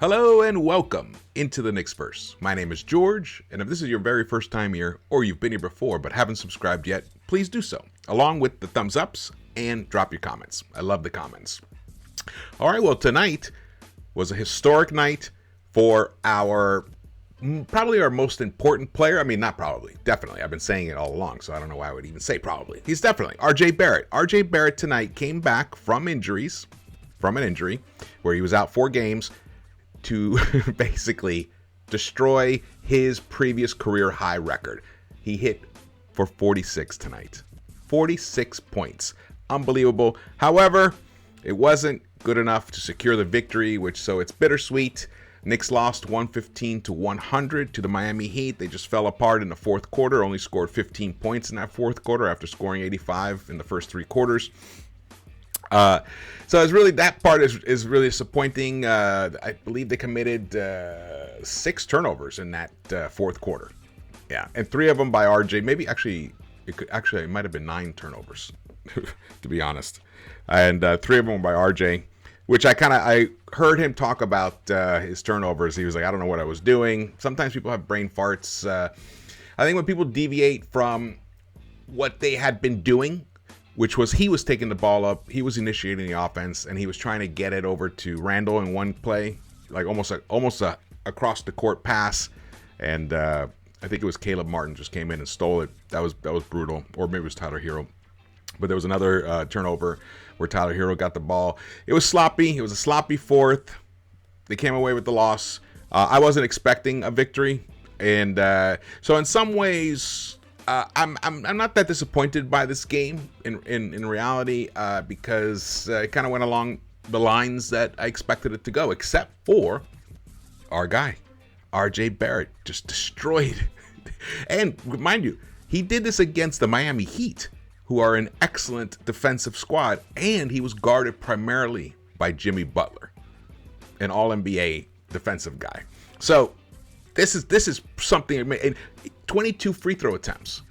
Hello and welcome into the Knicks-Verse. My name is George, and if this is your very first time here, or you've been here before but haven't subscribed yet, please do so, along with the thumbs ups and drop your comments. I love the comments. All right, well, tonight was a historic night for probably our most important player. I mean, not probably, definitely. I've been saying it all along, so I don't know why I would even say probably. He's definitely RJ Barrett. RJ Barrett tonight came back from an injury, where he was out 4 games, to basically destroy his previous career high record. He hit for 46 tonight. 46 points. Unbelievable. However, it wasn't good enough to secure the victory, so it's bittersweet. Knicks lost 115-100 to the Miami Heat. They just fell apart in the fourth quarter, only scored 15 points in that fourth quarter after scoring 85 in the first 3 quarters. So it's really, that part is really disappointing. I believe they committed 6 turnovers in that fourth quarter. Yeah, and 3 of them by RJ. Maybe it might have been 9 turnovers, to be honest. And 3 of them by RJ, which I heard him talk about his turnovers. He was like, I don't know what I was doing. Sometimes people have brain farts. I think when people deviate from what they had been doing, which was he was taking the ball up, he was initiating the offense, and he was trying to get it over to Randall in one play, like almost a across the court pass, and I think it was Caleb Martin just came in and stole it. That was brutal, or maybe it was Tyler Hero, but there was another turnover where Tyler Hero got the ball. It was sloppy. It was a sloppy fourth. They came away with the loss. I wasn't expecting a victory, and so in some ways, I'm not that disappointed by this game in reality, because it kind of went along the lines that I expected it to go, except for our guy, RJ Barrett, just destroyed. And mind you, he did this against the Miami Heat, who are an excellent defensive squad, and he was guarded primarily by Jimmy Butler, an All-NBA defensive guy. So this is something. 22 free throw attempts.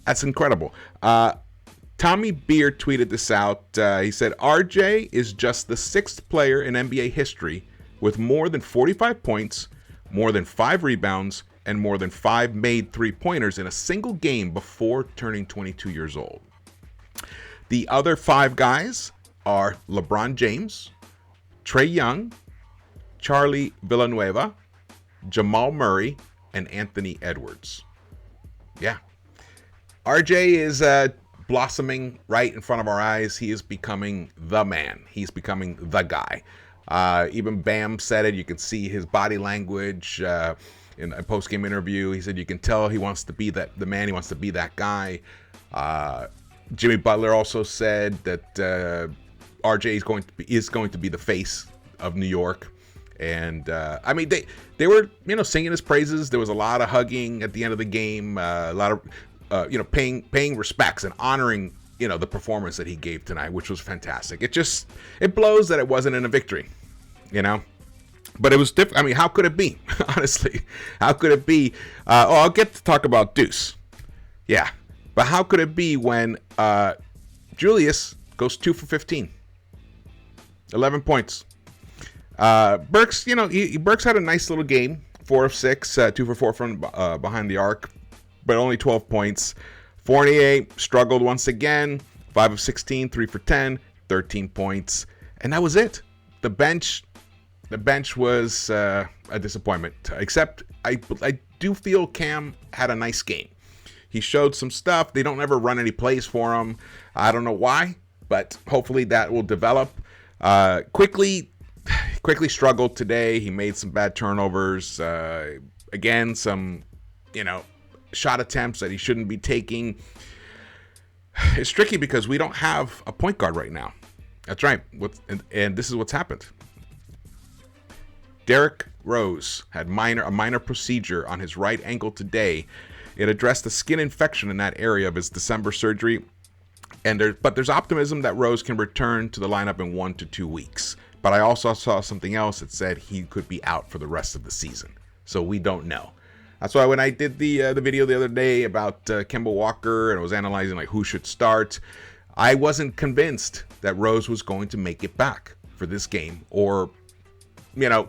That's incredible. Tommy Beer tweeted this out. He said, RJ is just the 6th player in NBA history with more than 45 points, more than 5 rebounds, and more than 5 made 3-pointers in a single game before turning 22 years old. The other 5 guys are LeBron James, Trae Young, Charlie Villanueva, Jamal Murray, and Anthony Edwards. Yeah. RJ is blossoming right in front of our eyes. He is becoming the man. He's becoming the guy. Even Bam said it. You can see his body language in a post-game interview. He said you can tell he wants to be the man. He wants to be that guy. Jimmy Butler also said that RJ is going to be the face of New York. And I mean, they were singing his praises. There was a lot of hugging at the end of the game, a lot of paying respects and honoring the performance that he gave tonight, which was fantastic. It blows that it wasn't in a victory, but it was different. I mean, how could it be? Honestly, how could it be? I'll get to talk about Deuce, yeah, but how could it be when Julius goes 2 for 15, 11 points? Burks, Burks had a nice little game, 4 of 6, 2 for 4 from behind the arc, but only 12 points. Fournier struggled once again, 5 of 16, 3 for 10, 13 points, and that was it. The bench was a disappointment. Except I do feel Cam had a nice game. He showed some stuff. They don't ever run any plays for him. I don't know why, but hopefully that will develop. Quickly struggled today. He made some bad turnovers. Again, some, shot attempts that he shouldn't be taking. It's tricky because we don't have a point guard right now. That's right. And this is what's happened. Derrick Rose had a minor procedure on his right ankle today. It addressed a skin infection in that area of his December surgery. But there's optimism that Rose can return to the lineup in 1 to 2 weeks. But I also saw something else that said he could be out for the rest of the season. So we don't know. That's why when I did the video the other day about Kemba Walker and I was analyzing who should start, I wasn't convinced that Rose was going to make it back for this game or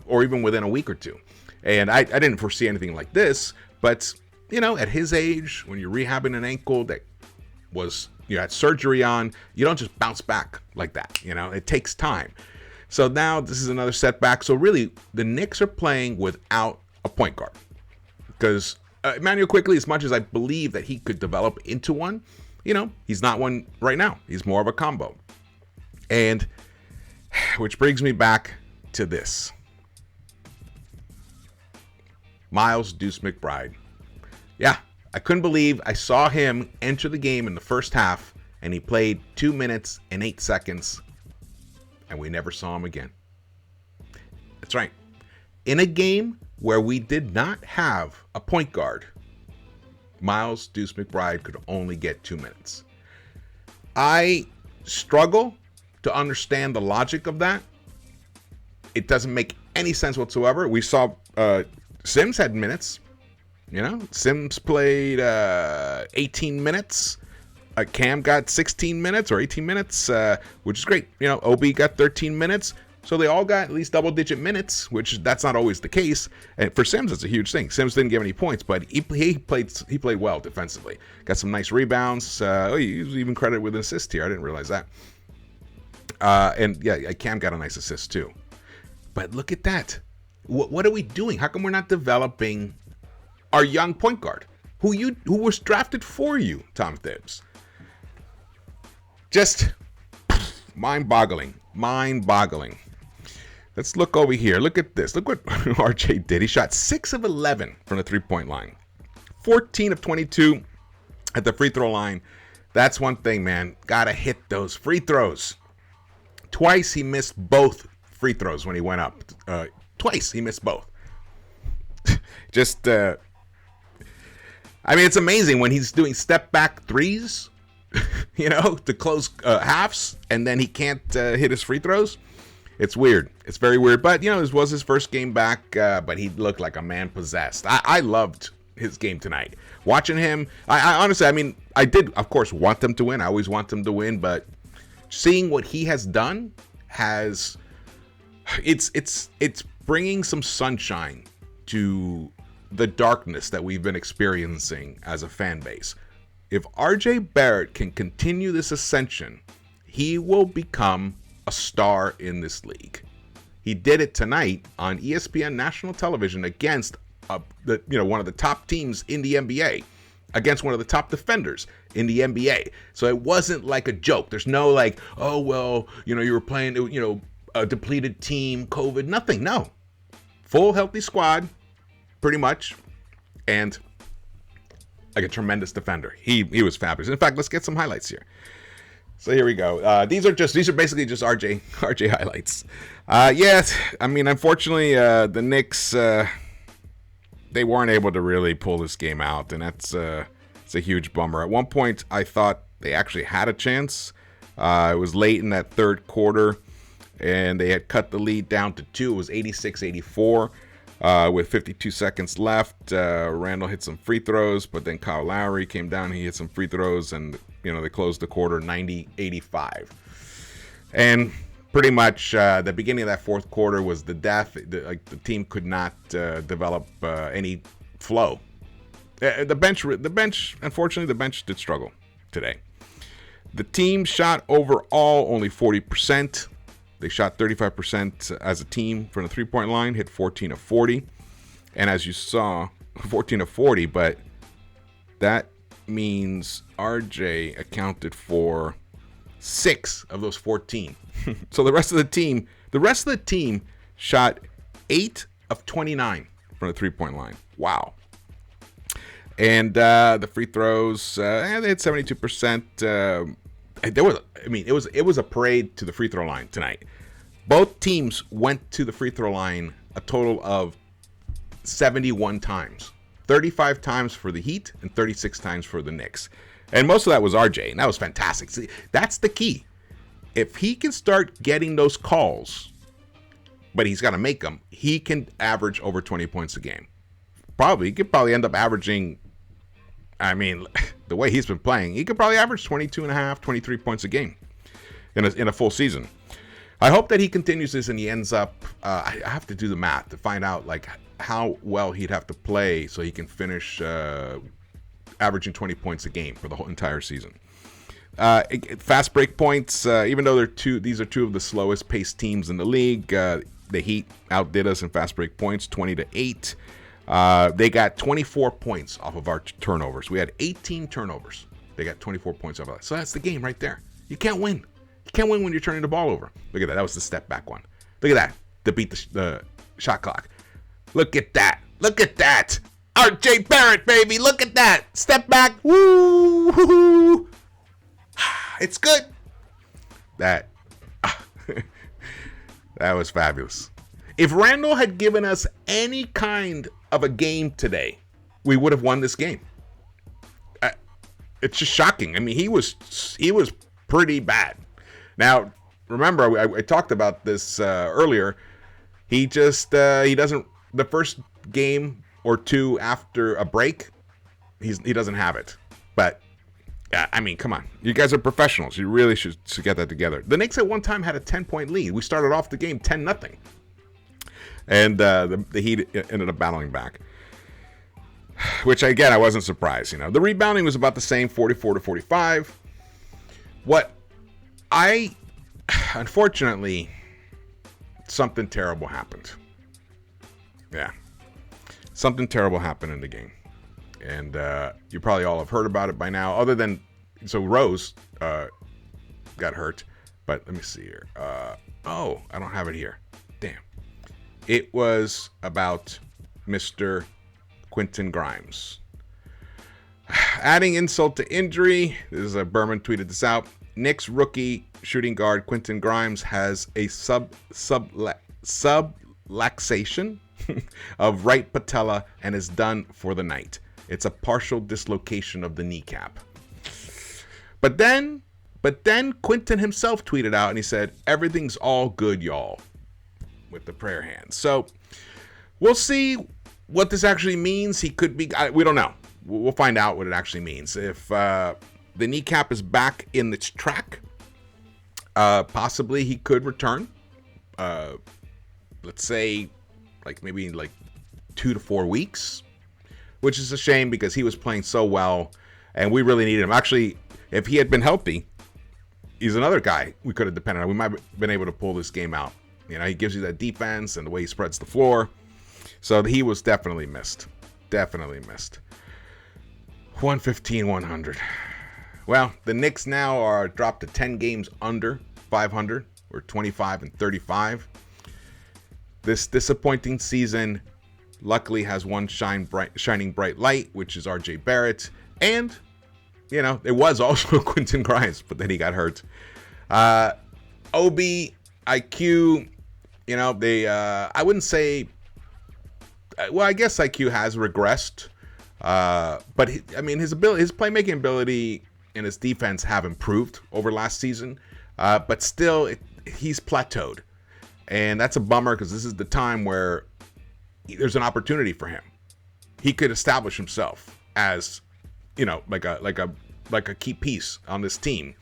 or even within a week or two. And I didn't foresee anything like this, but, at his age, when you're rehabbing an ankle that was, you had surgery on, you don't just bounce back like that. It takes time. So now this is another setback. So really, the Knicks are playing without a point guard because Emmanuel Quickley, as much as I believe that he could develop into one, he's not one right now. He's more of a combo. And which brings me back to this. Miles Deuce McBride. Yeah, I couldn't believe I saw him enter the game in the first half, and he played 2 minutes and 8 seconds, and we never saw him again. That's right. In a game where we did not have a point guard, Miles Deuce McBride could only get 2 minutes. I struggle to understand the logic of that. It doesn't make any sense whatsoever. We saw Sims had minutes. Sims played 18 minutes. Cam got 16 minutes or 18 minutes, which is great. Obi got 13 minutes. So they all got at least double-digit minutes, which that's not always the case. And for Sims, it's a huge thing. Sims didn't give any points, but he played well defensively. Got some nice rebounds. He was even credited with an assist here. I didn't realize that. And yeah, Cam got a nice assist too. But look at that. What are we doing? How come we're not developing our young point guard who was drafted for you, Tom Thibs? Just mind-boggling. Let's look over here. Look at this. Look what RJ did. He shot 6 of 11 from the three-point line. 14 of 22 at the free throw line. That's one thing, man. Gotta hit those free throws. Twice he missed both free throws when he went up. Twice he missed both. It's amazing when he's doing step back threes, to close halves, and then he can't hit his free throws. It's weird. It's very weird. But, this was his first game back, but he looked like a man possessed. I loved his game tonight. Watching him, I honestly, I did, of course, want them to win. I always want them to win, but seeing what he has done it's bringing some sunshine to the darkness that we've been experiencing as a fan base. If RJ Barrett can continue this ascension, he will become a star in this league. He did it tonight on ESPN national television against one of the top teams in the NBA, against one of the top defenders in the NBA. So it wasn't like a joke. There's no like, oh, well, you were playing, a depleted team, COVID, nothing. No. Full healthy squad, pretty much. And like a tremendous defender. He was fabulous. In fact, let's get some highlights here. So here we go. These are basically just RJ highlights. Yes, unfortunately, the Knicks, they weren't able to really pull this game out, and it's a huge bummer. At one point, I thought they actually had a chance. It was late in that third quarter, and they had cut the lead down to 2. It was 86-84 with 52 seconds left. Randall hit some free throws, but then Kyle Lowry came down. He hit some free throws, and they closed the quarter 90-85. And pretty much the beginning of that fourth quarter was the death. The team could not develop any flow. The bench, unfortunately, the bench did struggle today. The team shot overall only 40%. They shot 35% as a team from the three-point line, hit 14 of 40. And as you saw, 14 of 40, but that means RJ accounted for 6 of those 14. So the rest of the team shot 8 of 29 from the three-point line. Wow. And the free throws, they had 72%. It was a parade to the free throw line tonight. Both teams went to the free throw line a total of 71 times. 35 times for the Heat and 36 times for the Knicks. And most of that was RJ, and that was fantastic. See, that's the key. If he can start getting those calls, but he's got to make them, he can average over 20 points a game. He could probably end up averaging, the way he's been playing, he could probably average 22 and a half, 23 points a game in a full season. I hope that he continues this and he ends up. I have to do the math to find out like how well he'd have to play so he can finish averaging 20 points a game for the whole entire season. Fast break points. Even though these are two of the slowest paced teams in the league. The Heat outdid us in fast break points, 20-8. They got 24 points off of our turnovers. We had 18 turnovers. They got 24 points off of that. So that's the game right there. You can't win. You can't win when you're turning the ball over. Look at that. That was the step back one. Look at that. To beat the shot clock. Look at that. Look at that. RJ Barrett, baby. Look at that. Step back. Woo. Woo-hoo. It's good. That was fabulous. If Randall had given us any kind of a game today, we would have won this game. It's just shocking. I mean, he was pretty bad. Now, remember, I talked about this earlier. He doesn't, the first game or two after a break, he doesn't have it. But, I mean, come on. You guys are professionals. You really should get that together. The Knicks at one time had a 10-point lead. We started off the game 10-0. And the Heat ended up battling back. Which, again, I wasn't surprised. You know, the rebounding was about the same, 44-45. Unfortunately, something terrible happened. Yeah. Something terrible happened in the game. And you probably all have heard about it by now. Other than, so Rose got hurt. But let me see here. I don't have it here. Damn. It was about Mr. Quentin Grimes. Adding insult to injury, this is Berman tweeted this out. Knicks rookie shooting guard Quentin Grimes has a subluxation of right patella and is done for the night. It's a partial dislocation of the kneecap. But then Quentin himself tweeted out and he said, "Everything's all good, y'all," with the prayer hands. So we'll see what this actually means. He could be, we don't know. We'll find out what it actually means. If the kneecap is back in its track, possibly he could return. Let's say maybe 2 to 4 weeks, which is a shame because he was playing so well and we really needed him. Actually, if he had been healthy, he's another guy we could have depended on. We might have been able to pull this game out. You know, he gives you that defense and the way he spreads the floor. So he was definitely missed. Definitely missed. 115-100. Well, the Knicks now are dropped to 10 games under 500. We're 25-35. This disappointing season luckily has one shining bright light, which is RJ Barrett. And, you know, it was also Quentin Grimes, but then he got hurt. OB, IQ, you know, they, I wouldn't say, well, I guess IQ has regressed. But his playmaking ability and his defense have improved over last season. But still, he's plateaued. And that's a bummer because this is the time where there's an opportunity for him. He could establish himself as, you know, like a key piece on this team.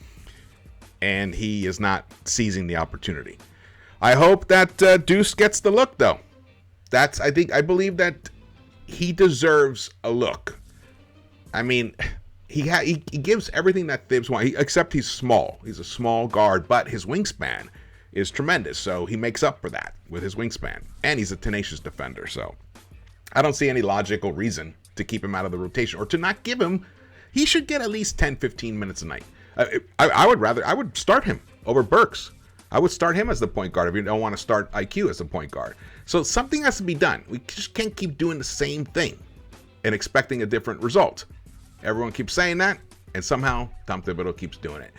And he is not seizing the opportunity. I hope that Deuce gets the look, though. I believe that he deserves a look. I mean, he gives everything that Thibs wants, except he's small. He's a small guard, but his wingspan is tremendous. So he makes up for that with his wingspan. And he's a tenacious defender. So I don't see any logical reason to keep him out of the rotation or to not give him. He should get at least 10, 15 minutes a night. I would start him over Burks. I would start him as the point guard if you don't want to start IQ as the point guard. So something has to be done. We just can't keep doing the same thing and expecting a different result. Everyone keeps saying that, and somehow Tom Thibodeau keeps doing it.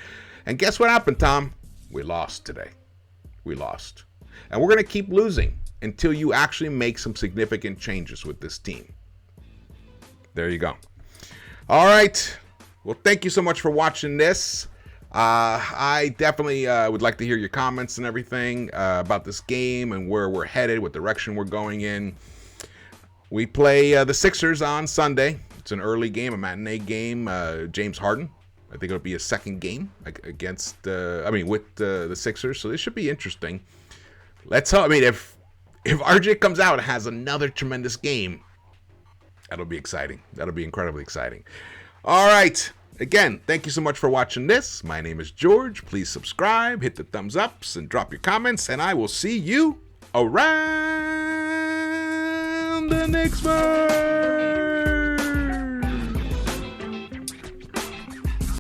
And guess what happened, Tom? We lost today. We lost. And we're going to keep losing until you actually make some significant changes with this team. There you go. All right. Well, thank you so much for watching this. I definitely would like to hear your comments and everything about this game and where we're headed, what direction we're going in. We play the Sixers on Sunday. It's an early game, a matinee game. James Harden I think it'll be a second game against, with the Sixers. So this should be interesting. Let's hope. I mean, if RJ comes out and has another tremendous game, that'll be exciting. That'll be incredibly exciting. All right. Again, thank you so much for watching this. My name is George. Please subscribe, hit the thumbs ups, and drop your comments. And I will see you around the Knicks-Verse.